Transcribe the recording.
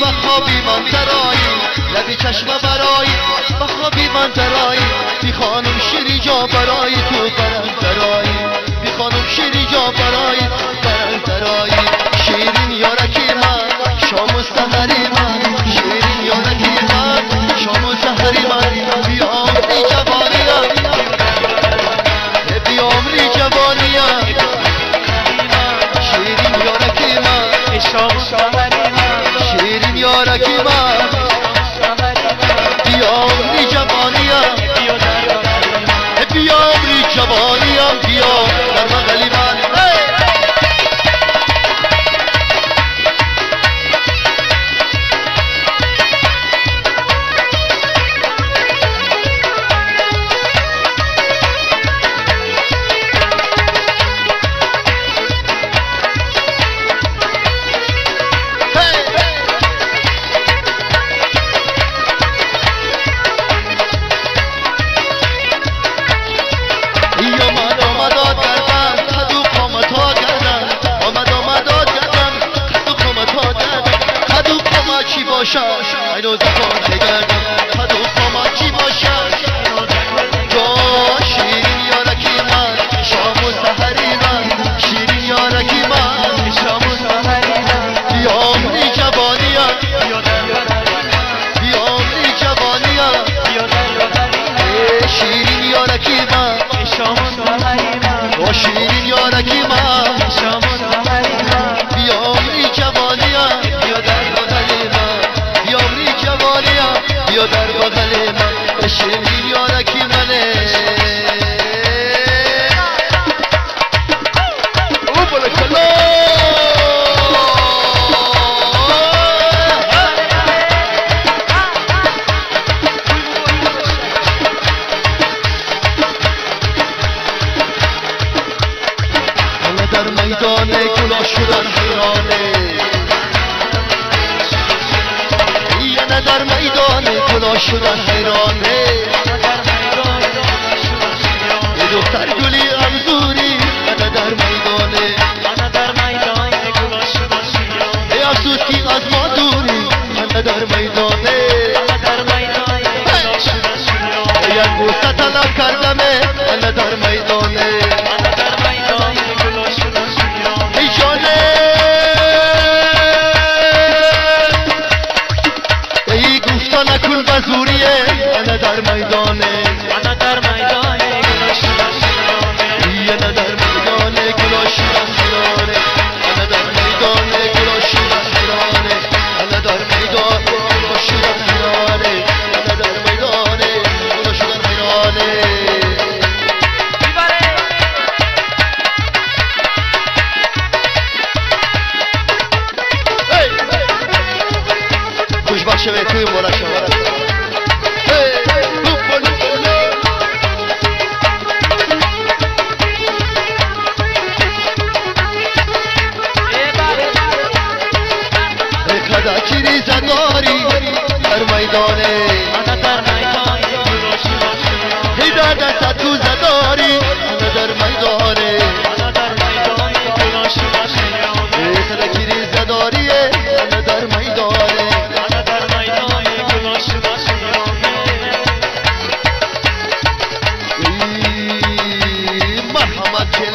بخوابی من درایی لبی چشم برایی بخوابی من درایی بی خانم شیری جا برایی تو برن درایی بی خانم شیری جا برایی برن درایی شیرین یارکی من شام و سحری من شیرین یارکی من شام و سحری من بی عمری جوانیم بی عمری جوانیم شیرین یارکی من شام و سحری من شیرین یارکی من بی عمری جوانیم بی عمری جوانیم بیا در بغلی من اینو زکان بگردم خدو خواما چی باشم تو شیرین یارکی من شام و سحری من شیرین یارکی من شام و سحری من بی عمری جوانیم بی عمری جوانیم شیرین یارکی من شام و سحری من تو شیرین یارکی من شام و سحری من بی عمری جوانیم بیا در بغل من بی عمری جوانیم بیا در بغل من شیرین یارکی منه او بلکلا در میدان گلا شدن حیرانه یه در میدان گلا شدن حیرانه یه دختر گلی امزوری انا در میدانه ای افسوس که از ما دوری انا در میدانه یک بوسه طلب کردمه انا در میدانه ای جانه ای گفتا نکن بزوریه انا در میدانه انا در میدانه گلا شدن حیرانه انا در میدان گلا شدن حیرانه انا در میدان گلا شدن حیرانه انا در میدان گلا شدن حیرانه خوشبخشه به توی مورا شما کداچی زداری در میدانه هیدر دست تو زداری در میدانه کداچی زداریه در میدانه مرحمت